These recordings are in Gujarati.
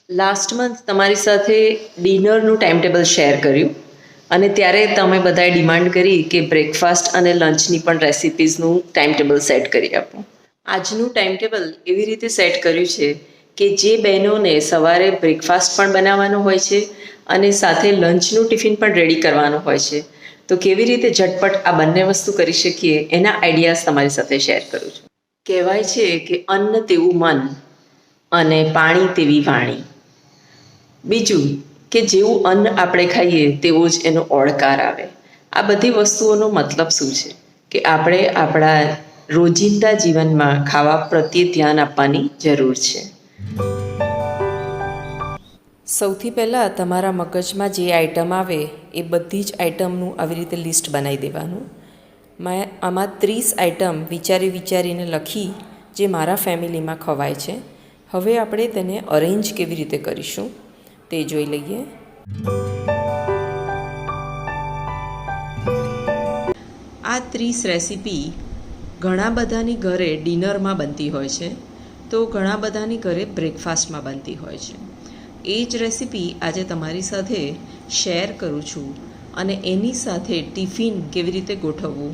લાસ્ટ મંથ તમારી સાથે ડિનરનું ટાઈમ ટેબલ શેર કર્યું અને ત્યારે તમે બધાએ ડિમાન્ડ કરી કે બ્રેકફાસ્ટ અને લંચની પણ રેસિપીઝનું ટાઈમ ટેબલ સેટ કરી આપો. આજનું ટાઈમ ટેબલ એવી રીતે સેટ કર્યું છે કે જે બહેનોને સવારે બ્રેકફાસ્ટ પણ બનાવવાનો હોય છે અને સાથે લંચનું ટિફિન પણ રેડી કરવાનું હોય છે, તો કેવી રીતે ઝટપટ આ બંને વસ્તુ કરી શકીએ એના આઈડિયાઝ તમારી સાથે શેર કરું છું. કહેવાય છે કે અન્ન તેવું મન અને પાણી તેવી વાણી. બીજું કે જેવું અન્ન આપણે ખાઈએ તેવો જ એનો ઓળકાર આવે. આ બધી વસ્તુઓનો મતલબ શું છે કે આપણે આપણા રોજિંદા જીવનમાં ખાવા પ્રત્યે ધ્યાન આપવાની જરૂર છે. સૌથી પહેલાં તમારા મગજમાં જે આઈટમ આવે એ બધી જ આઈટમનું આવી રીતે લિસ્ટ બનાવી દેવાનું. મેં આમાં 30 આઈટમ વિચારીને લખી જે મારા ફેમિલીમાં ખવાય છે. હવે આપણે તેને અરેન્જ કેવી રીતે કરીશું તે જોઈ લઈએ. આ 30 રેસીપી ઘણા બધાની ઘરે ડિનરમાં બનતી હોય છે, તો ઘણા બધાની ઘરે બ્રેકફાસ્ટમાં બનતી હોય છે. એ જ રેસીપી આજે તમારી સાથે શેર કરું છું અને એની સાથે ટિફિન કેવી રીતે ગોઠવવું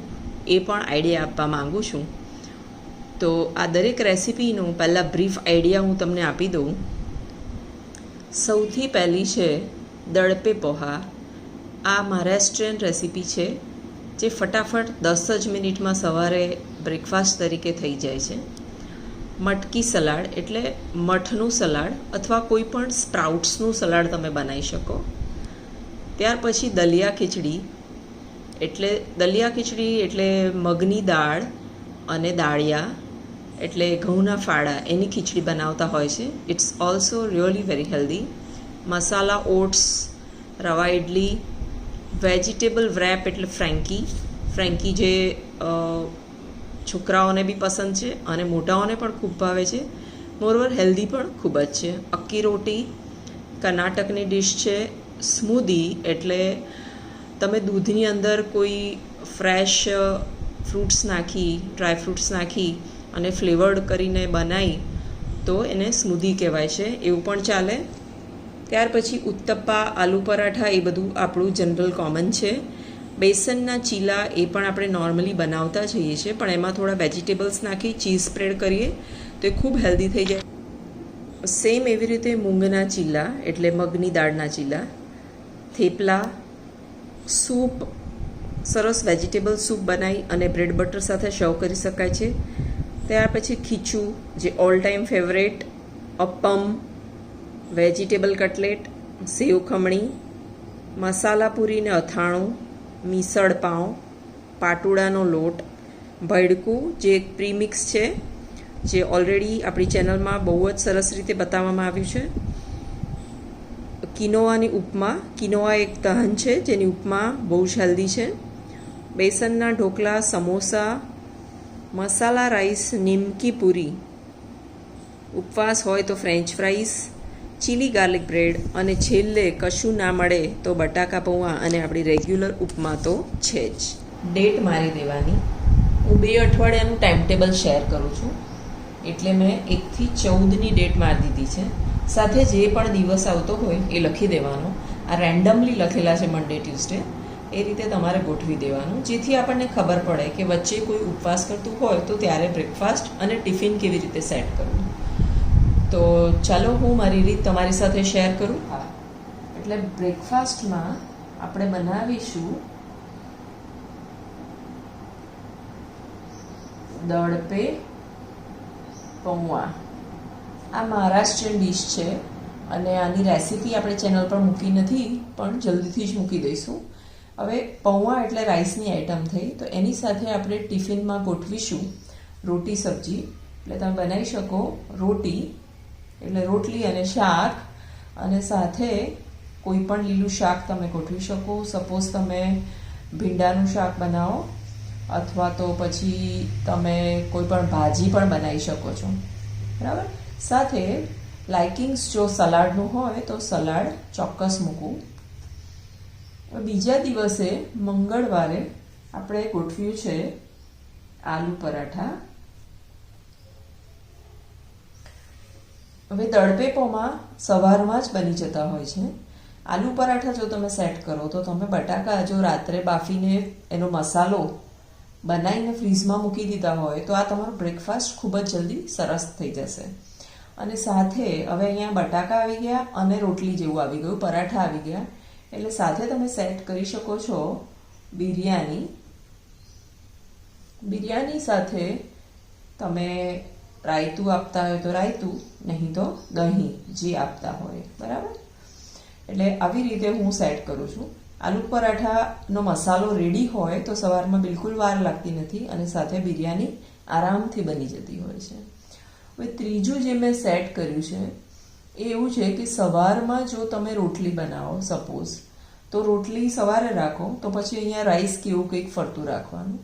એ પણ આઈડિયા આપવા માગું છું. તો આ દરેક રેસીપીનું પહેલાં બ્રીફ આઈડિયા હું તમને આપી દઉં. સૌથી પહેલી છે દળપે પોહા. આ મહારાષ્ટ્રીયન રેસીપી છે જે ફટાફટ 10 જ મિનિટમાં સવારે બ્રેકફાસ્ટ તરીકે થઈ જાય છે. મટકી સલાડ એટલે મઠનું સલાડ અથવા કોઈ પણ સ્પ્રાઉટ્સનું સલાડ તમે બનાવી શકો. ત્યાર પછી દલિયા ખીચડી એટલે મગની દાળ અને દાળિયા એટલે ઘઉંના ફાળા એની ખીચડી બનાવતા હોય છે. It's also really very healthy. Masala oats, rava idli, vegetable wrap એટલે ફ્રેન્કી જે છોકરાઓને બી પસંદ છે અને મોટાઓને પણ ખૂબ ભાવે છે. મોરઓવર હેલ્ધી પણ ખૂબ જ છે. અક્કી રોટી કર્ણાટકની ડિશ છે. સ્મૂધી એટલે તમે દૂધની અંદર કોઈ ફ્રેશ ફ્રૂટ્સ નાખી, ડ્રાય ફ્રૂટ્સ નાખી અને ફ્લેવર્ડ કરીને બનાવી તો એને સ્મૂધી કહેવાય છે, એવું પણ ચાલે. ત્યાર પછી ઉત્તપ્પા, આલુ પરાઠા એ બધું આપણું જનરલ કોમન છે. બેસનના ચીલા એ પણ આપણે નોર્મલી બનાવતા જઈએ છીએ, પણ એમાં થોડા વેજીટેબલ્સ નાખી ચીઝ સ્પ્રેડ કરીએ તો એ ખૂબ હેલ્ધી થઈ જાય. સેમ એવી રીતે મૂંગના ચીલા એટલે મગની દાળના ચીલા, થેપલા, સૂપ, સરસ વેજીટેબલ સૂપ બનાવી અને બ્રેડ બટર સાથે સર્વ કરી શકાય છે. ત્યાર પછી ખીચું જે all time favourite, appam, vegetable cutlet, સેવ ખમણી, મસાલા પૂરી ને અથાણું, મિસળ પાઉં, પાટુડાનો લોટ, ભડકું જે એક પ્રીમિક્સ છે જે ઓલરેડી આપણી ચેનલમાં બહુ જ સરસ રીતે બતાવવામાં આવ્યું છે. કિનોવાની ઉપમા, કિનોવા એક તહન છે જેની ઉપમા બહુ જ હેલ્ધી છે. બેસનના ઢોકળા, સમોસા, મસાલા રાઈસ, નિમકી પૂરી, ઉપવાસ હોય તો French fries, chilli garlic bread અને છેલ્લે કશું ના મળે તો બટાકા પૌવા અને આપણી રેગ્યુલર ઉપમા તો છે જ. ડેટ મારી દેવાની. હું 2 અઠવાડિયાનું ટાઈમ ટેબલ શેર કરું છું એટલે મેં 1 થી 14ની ડેટ મારી દીધી છે. સાથે જે પણ દિવસ આવતો હોય એ લખી દેવાનો. આ રેન્ડમલી લખેલા છે મંડે ટ્યુઝડે, એ રીતે તમારે ગોઠવી દેવાનું જેથી આપણને ખબર પડે કે વચ્ચે કોઈ ઉપવાસ કરતું હોય તો ત્યારે બ્રેકફાસ્ટ અને ટિફિન કેવી રીતે સેટ કરવું. તો ચાલો હું મારી રીત તમારી સાથે શેર કરું. એટલે બ્રેકફાસ્ટમાં આપણે બનાવીશું દળપે પૌવા. આ મહારાષ્ટ્રીયન ડિશ છે અને આની રેસીપી આપણે ચેનલ પર મૂકી નથી, પણ જલ્દીથી જ મૂકી દઈશું. હવે પૌવા એટલે રાઈસની આઈટમ થઈ, તો એની સાથે આપણે ટિફિનમાં ગોઠવીશું રોટી સબ્જી. એટલે તમે બનાવી શકો રોટી એટલે રોટલી અને શાક, અને સાથે કોઈ પણ લીલું શાક તમે ગોઠવી શકો. સપોઝ તમે ભીંડાનું શાક બનાવો અથવા તો પછી તમે કોઈ પણ ભાજી પણ બનાવી શકો છો, બરાબર. સાથે લાઇકિંગ્સ જો સલાડનું હોય તો સલાડ ચોક્કસ મૂકવું. બીજા દિવસે મંગળવારે આપણે ગોઠવ્યું છે આલુ પરાઠા. હવે દળપેપોમાં સવારમાં જ બની જતા હોય છે. આલુ પરાઠા જો તમે સેટ કરો તો તમે બટાકા જો રાત્રે બાફીને એનો મસાલો બનાવીને ફ્રીઝમાં મૂકી દીધા હોય તો આ તમારો બ્રેકફાસ્ટ ખૂબ જ જલ્દી સરસ થઈ જશે. અને સાથે હવે અહીંયા બટાકા આવી ગયા અને રોટલી જેવું આવી ગયું, પરાઠા આવી ગયા, એટલે સાથે તમે સેટ કરી શકો છો બિરયાની. બિરયાની સાથે તમે રાયતું આપતા હોય તો રાયતું, નહીં તો દહીં જે આપતા હોય, બરાબર. એટલે આવી રીતે હું સેટ કરું છું. આલુ પરાઠાનો મસાલો રેડી હોય તો સવારમાં બિલકુલ વાર લાગતી નથી અને સાથે બિરયાની આરામથી બની જતી હોય છે. હવે ત્રીજું જે મેં સેટ કર્યું છે એ એવું છે કે સવારમાં જો તમે રોટલી બનાવો સપોઝ, તો રોટલી સવારે રાખો તો પછી અહીંયા રાઈસ કેવું કંઈક ફરતું રાખવાનું.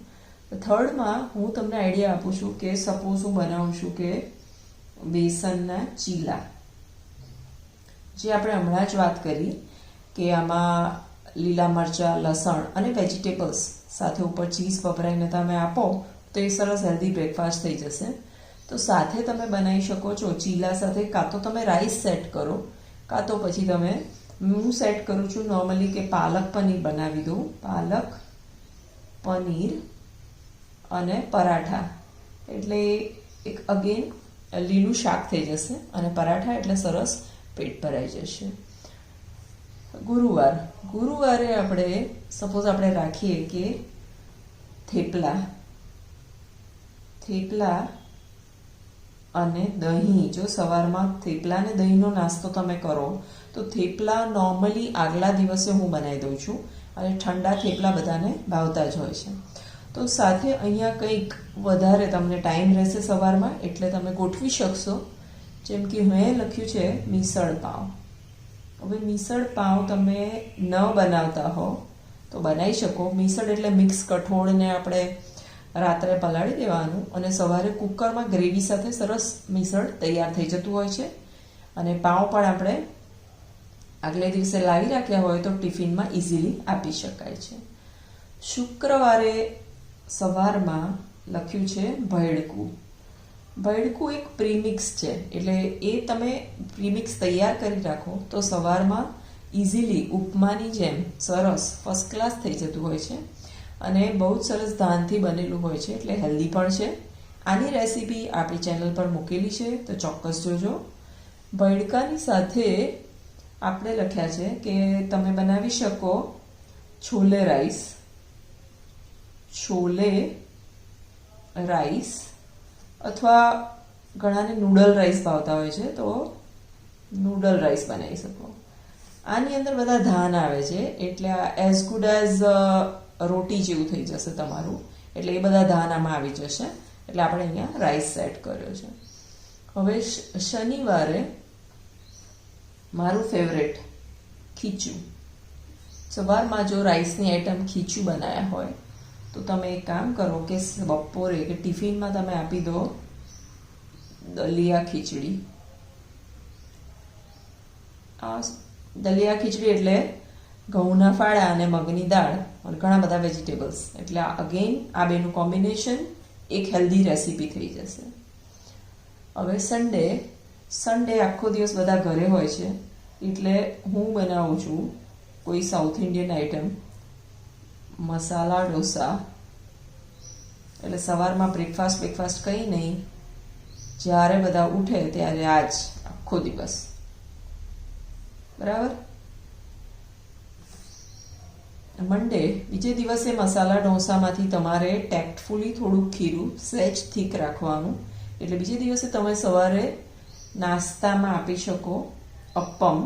થર્ડમાં હું તમને આઈડિયા આપું છું કે સપોઝ હું બનાવું છું કે બેસનના ચીલા, જે આપણે હમણાં જ વાત કરી કે આમાં લીલા મરચાં, લસણ અને વેજીટેબલ્સ સાથે ઉપર ચીઝ વપરાઈને તમે આપો તો એ સરસ હેલ્ધી બ્રેકફાસ્ટ થઈ જશે. તો સાથે તમે બનાવી શકો છો ચીલા સાથે, કાં તો તમે રાઈસ સેટ કરો, કાં તો પછી તમે, હું સેટ કરું છું નોર્મલી કે પાલક પનીર બનાવી દઉં. પાલક પનીર અને પરાઠા, એટલે એક અગેન લીલું શાક થઈ જશે અને પરાઠા એટલે સરસ પેટ ભરાઈ જશે. ગુરુવારે આપણે સપોઝ આપણે રાખીએ કે થેપલા અને દહીં. જો સવારમાં થેપલા અને દહીંનો નાસ્તો તમે કરો તો થેપલા નોર્મલી આગલા દિવસે હું બનાવી દઉં છું અને ઠંડા થેપલા બધાને ભાવતા જ હોય છે. તો સાથે અહીંયા કંઈક વધારે તમને ટાઈમ રહેશે સવારમાં, એટલે તમે ગોઠવી શકશો. જેમ કે મેં લખ્યું છે મિસળ પાવ. હવે મિસળ પાવ તમે ન બનાવતા હો તો બનાવી શકો. મિસળ એટલે મિક્સ કઠોળને આપણે રાત્રે પલાળી દેવાનું અને સવારે કુકરમાં ગ્રેવી સાથે સરસ મિસળ તૈયાર થઈ જતું હોય છે. અને પાવ પણ આપણે આગલે દિવસે લાવી રાખ્યા હોય તો ટિફિનમાં ઇઝીલી આપી શકાય છે. શુક્રવારે સવારમાં લખ્યું છે ભેળકું. ભેળકું એક પ્રીમિક્સ છે, એટલે એ તમે પ્રીમિક્સ તૈયાર કરી રાખો તો સવારમાં ઇઝીલી ઉપમાની જેમ સરસ ફર્સ્ટ ક્લાસ થઈ જતું હોય છે અને બહુ જ સરસ ધાનથી બનેલું હોય છે, એટલે હેલ્ધી પણ છે. આની રેસીપી આપણી ચેનલ પર મૂકેલી છે તો ચોક્કસ જોજો. ભેળકાની સાથે આપણે લખ્યા છે કે તમે બનાવી શકો છોલે રાઈસ અથવા ઘણાને નૂડલ રાઈસ ભાવતા હોય છે તો નૂડલ રાઈસ બનાવી શકો. આની અંદર બધા ધાન આવે છે, એટલે એઝ ગુડ એઝ રોટી જેવું થઈ જશે તમારું, એટલે એ બધા ધાન આમાં આવી જશે. એટલે આપણે અહીંયા રાઈસ સેટ કર્યો છે. હવે શનિવારે મારું ફેવરેટ ખીચું. સવારમાં જો રાઈસની આઈટમ ખીચું બનાવ્યા હોય તો તમે એક કામ કરો કે બપોરે કે ટિફિનમાં તમે આપી દો દલિયા ખીચડી. દલિયા ખીચડી એટલે ઘઉંના ફાળા અને મગની દાળ અને ઘણા બધા વેજીટેબલ્સ, એટલે અગેન આ બેનું કોમ્બિનેશન એક હેલ્ધી રેસીપી થઈ જશે. હવે સન્ડે આખો દિવસ બધા ઘરે હોય છે, એટલે હું બનાવું છું કોઈ south Indian item, masala dosa. એટલે સવારમાં બ્રેકફાસ્ટ કંઈ નહીં, જ્યારે બધા ઉઠે ત્યારે આજ આખો દિવસ, બરાબર. મંડે બીજે દિવસે મસાલા ઢોસામાંથી તમારે ટેક્ટફુલી થોડુંક ખીરું સહેજ થીક રાખવાનું, એટલે બીજે દિવસે તમે સવારે નાસ્તામાં આપી શકો અપ્પમ,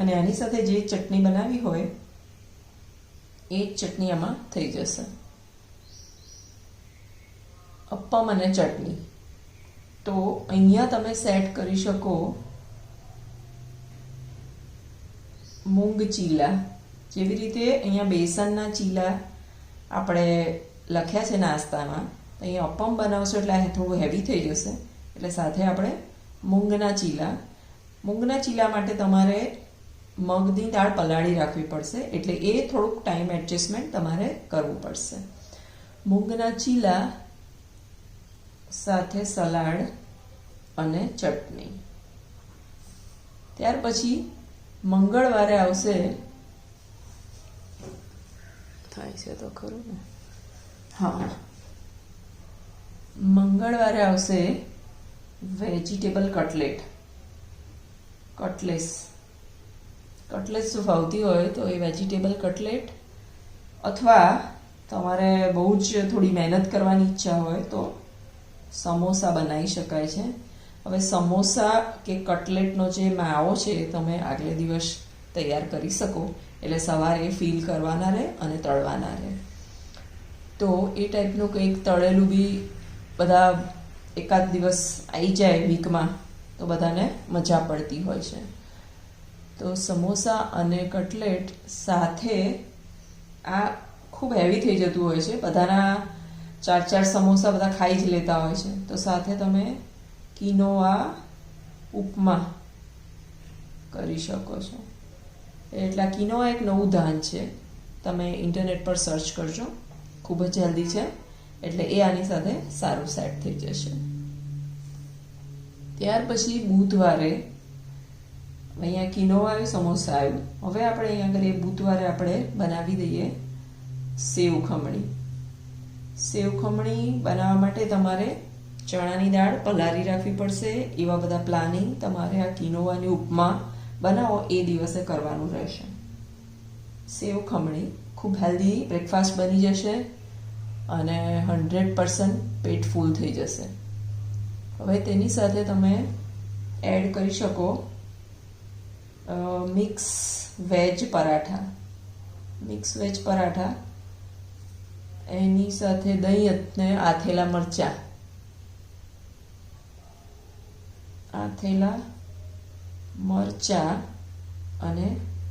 અને આની સાથે જે ચટણી બનાવી હોય એ જ ચટણી આમાં થઈ જશે. અપ્પમ અને ચટણી. તો અહીંયા તમે સેટ કરી શકો મૂંગ ચીલા. જેવી રીતે અહીંયા બેસનના ચીલા આપણે લખ્યા છે નાસ્તામાં, તો અહીંયા અપ્પમ બનાવશો એટલે થોડું હેવી થઈ જશે, એટલે સાથે આપણે મૂંગના ચીલા માટે તમારે મગની દાળ પલાળી રાખવી પડશે, એટલે એ થોડુંક ટાઈમ એડજસ્ટમેન્ટ તમારે કરવું પડશે. મૂંગના ચીલા સાથે સલાડ અને ચટણી. ત્યાર પછી મંગળવારે આવશે, થાય છે તો ખરું ને, હા, મંગળવારે આવશે વેજીટેબલ કટલેસ. કટલેસ જો ભાવતી હોય તો એ વેજીટેબલ કટલેટ, અથવા તમારે બહુ જ થોડી મહેનત કરવાની ઈચ્છા હોય તો સમોસા બનાવી શકાય છે. હવે સમોસા કે કટલેટનો જે માવો છે એ તમે આગલે દિવસ તૈયાર કરી શકો, એટલે સવારે ફીલ કરવાના રહે અને તળવાના રહે. તો એ ટાઈપનું કંઈક તળેલું બી બધા એકાદ દિવસ આવી જાય વીકમાં તો બધાને મજા પડતી હોય છે. તો સમોસા અને કટલેટ સાથે આ ખૂબ હેવી થઈ જતું હોય છે, બધાના 4 સમોસા બધા ખાઈ જ લેતા હોય છે. તો સાથે તમે કિનોઆ ઉપમા કરી શકો છો. એટલે કિનોઆ એક નવું ધાન છે, તમે ઇન્ટરનેટ પર સર્ચ કરજો, ખૂબ જ હેલ્ધી છે, એટલે એ આની સાથે સારું સેટ થઈ જશે. ત્યાર પછી બુધવારે અહીંયા કિનોઆ આવ્યું, સમોસા આવ્યું. હવે આપણે અહીંયા કરીએ બુધવારે આપણે બનાવી દઈએ સેવ ખમણી. સેવ ખમણી બનાવવા માટે તમારે ચણાની દાળ પલાળી રાખવી પડશે. એવા બધા પ્લાનિંગ તમારે આ કિનોવાની ઉપમા બનાવો એ દિવસે કરવાનું રહેશે. સેવ ખમણી ખૂબ હેલ્ધી બ્રેકફાસ્ટ બની જશે અને 100% પેટ ફૂલ થઈ જશે. હવે તેની સાથે તમે એડ કરી શકો મિક્સ વેજ પરાઠા. એની સાથે દહીં અને આથેલા મરચાં અને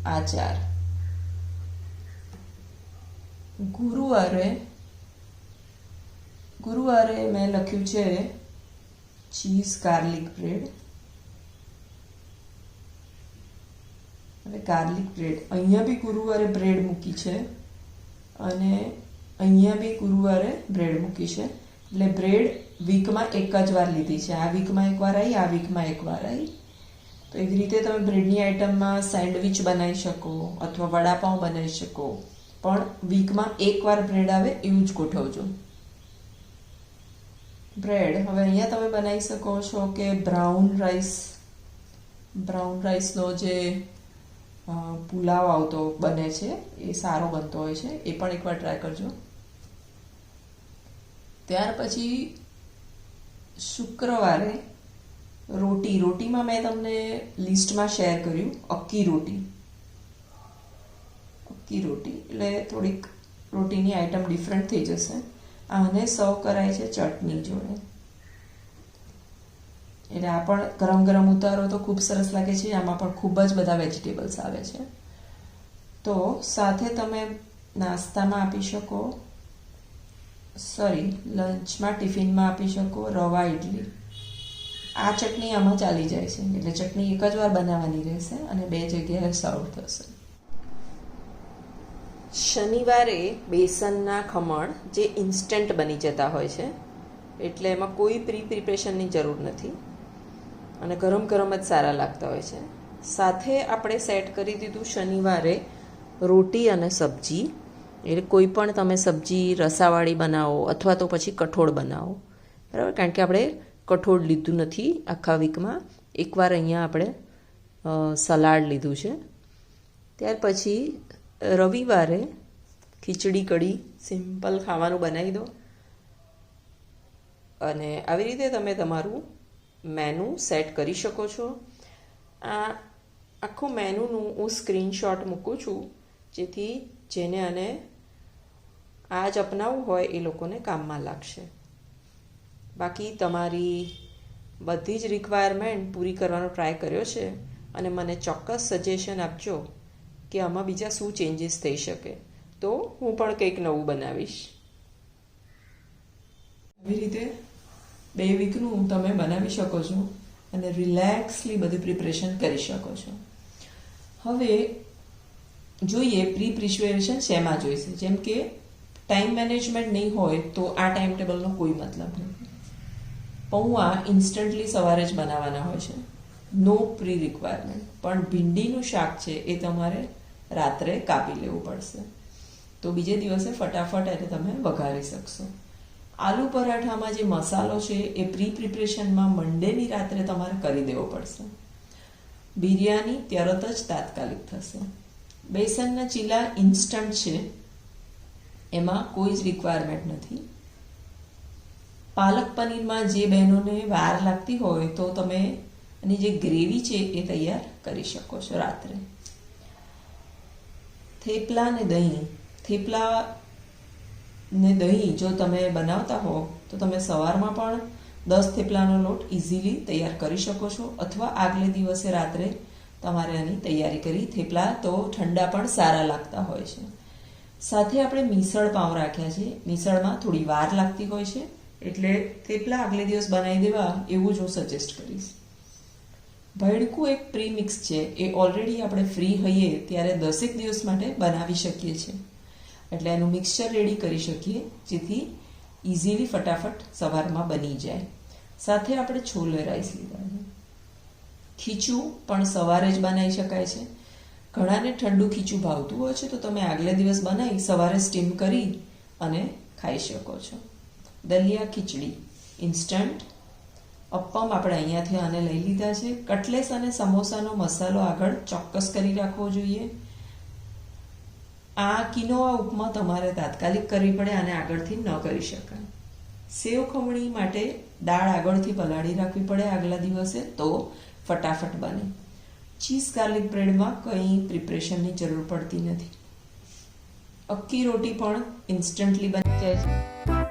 આચાર. ગુરુવારે મેં લખ્યું છે ચીઝ ગાર્લિક બ્રેડ. હવે ગાર્લિક બ્રેડ અહીંયા બી ગુરુવારે બ્રેડ મૂકી છે અને અહીંયા બી ગુરુવારે બ્રેડ મૂકી છે. એટલે બ્રેડ વીકમાં એક જ વાર લીધી છે. આ વીકમાં એકવાર આવી, આ વીકમાં એકવાર આવી. તો એવી રીતે તમે બ્રેડની આઈટમમાં સેન્ડવિચ બનાવી શકો અથવા વડાપાઉં બનાવી શકો, પણ વીકમાં એકવાર બ્રેડ આવે એવું જ ગોઠવજો. બ્રેડ હવે અહીંયા તમે બનાવી શકો છો કે બ્રાઉન રાઈસનો જે પુલાવ આવતો બને છે એ સારો બનતો હોય છે, એ પણ એકવાર ટ્રાય કરજો. ત્યાર પછી શુક્રવારે રોટીમાં મેં તમને લિસ્ટમાં શેર કર્યું અક્કી રોટી. એટલે થોડીક રોટીની આઈટમ ડિફરન્ટ થઈ જશે. આને સર્વ કરાય છે ચટણી જોડે. એટલે આ પણ ગરમ ગરમ ઉતારો તો ખૂબ સરસ લાગે છે. આમાં પણ ખૂબ જ બધા વેજીટેબલ્સ આવે છે. તો સાથે તમે નાસ્તામાં આપી શકો, લંચમાં ટિફિનમાં આપી શકો રવા ઇડલી. આ ચટણી આમાં ચાલી જાય છે, એટલે ચટણી એક જ વાર બનાવવાની રહેશે અને 2 જગ્યાએ સર્વ થશે. શનિવારે બેસનના ખમણ જે ઇન્સ્ટન્ટ બની જતા હોય છે, એટલે એમાં કોઈ પ્રિપરેશનની જરૂર નથી અને ગરમ ગરમ જ સારા લાગતા હોય છે. સાથે આપણે સેટ કરી દીધું શનિવારે રોટી અને સબ્જી. એટલે કોઈ પણ તમે સબ્જી રસાવાળી બનાવો અથવા તો પછી કઠોળ બનાવો, બરાબર, કારણ કે આપણે કઠોળ લીધું નથી આખા વીકમાં. એકવાર અહીંયા આપણે સલાડ લીધું છે. ત્યાર પછી રવિવારે ખીચડી કઢી સિમ્પલ ખાવાનું બનાવી દો અને આવી રીતે તમે તમારું મેનુ સેટ કરી શકો છો. આ આખું મેનુનું હું સ્ક્રીનશોટ મૂકું છું, જેથી જેને આને આજ અપનાવવું હોય એ લોકોને કામમાં લાગશે. બાકી તમારી બધી જ રિક્વાયરમેન્ટ પૂરી કરવાનો ટ્રાય કર્યો છે અને મને ચોક્કસ સજેશન આપજો કે આમાં બીજા શું ચેન્જીસ થઈ શકે, તો હું પણ કંઈક નવું બનાવીશ. આવી રીતે 2 વીકનું તમે બનાવી શકો છો અને રિલેક્સલી બધી પ્રિપરેશન કરી શકો છો. હવે જોઈએ પ્રિપરેશન શેમાં જોઈશે. જેમ કે ટાઈમ મેનેજમેન્ટ નહીં હોય તો આ ટાઈમ ટેબલનો કોઈ મતલબ નથી. પૌવા ઇન્સ્ટન્ટલી સવારે જ બનાવવાના હોય છે, નો પ્રી રિક્વાયરમેન્ટ. પણ ભીંડીનું શાક છે એ તમારે રાત્રે કાપી લેવું પડશે, તો બીજે દિવસે ફટાફટ એને તમે વઘારી શકશો. આલુ પરાઠામાં જે મસાલો છે એ પ્રિપરેશનમાં મંડેની રાત્રે તમારે કરી દેવો પડશે. બિરયાની તરત જ તાત્કાલિક થશે. બેસનના ચીલા ઇન્સ્ટન્ટ છે, એમાં કોઈ જ રિક્વાયરમેન્ટ નથી. પાલક પનીરમાં જે બહેનોને વાર લાગતી હોય તો તમે એની જે ગ્રેવી છે એ તૈયાર કરી શકો છો રાત્રે. થેપલા ને દહીં. થેપલા ને દહીં જો તમે બનાવતા હો તો તમે સવારમાં પણ 10 થેપલાનો લોટ ઇઝીલી તૈયાર કરી શકો છો, અથવા આગલે દિવસે રાત્રે તમારે આની તૈયારી કરી. થેપલા તો ઠંડા પણ સારા લાગતા હોય છે. સાથે આપણે મિસળ પાઉં રાખ્યા છે. મિસળમાં થોડી વાર લાગતી હોય છે, એટલે થેપલા આગલે દિવસ બનાવી દેવા એવું જ હું સજેસ્ટ કરીશ. ભૈડકું એક પ્રીમિક્સ છે, એ ઓલરેડી આપણે ફ્રી હોઈએ ત્યારે 10 દિવસ માટે બનાવી શકીએ છીએ, એટલે એનું મિક્સચર રેડી કરી શકીએ જેથી ઇઝીલી ફટાફટ સવારમાં બની જાય. સાથે આપણે છોલે રાઈસ લીધા છે. ખીચું પણ સવારે જ બનાવી શકાય છે. ઘણાને ઠંડુ ખીચું ભાવતું હોય છે તો તમે આગલે દિવસ બનાવી સવારે સ્ટીમ કરી અને ખાઈ શકો છો. દલિયા ખીચડી ઇન્સ્ટન્ટ. અપ્પમ આપણે અહીંયાથી આને લઈ લીધા છે. કટલેસ અને સમોસાનો મસાલો આગળ ચોક્કસ કરી રાખવો જોઈએ. આ કિનોવા ઉપમા તમારે તાત્કાલિક કરવી પડે, આને આગળથી ન કરી શકાય. સેવ ખમણી માટે દાળ આગળથી પલાળી રાખવી પડે આગલા દિવસે, તો ફટાફટ બને. ચીઝ ગાર્લિક બ્રેડમાં કંઈ પ્રિપરેશનની જરૂર પડતી નથી. અક્કી રોટી પણ ઇન્સ્ટન્ટલી બની જાય છે.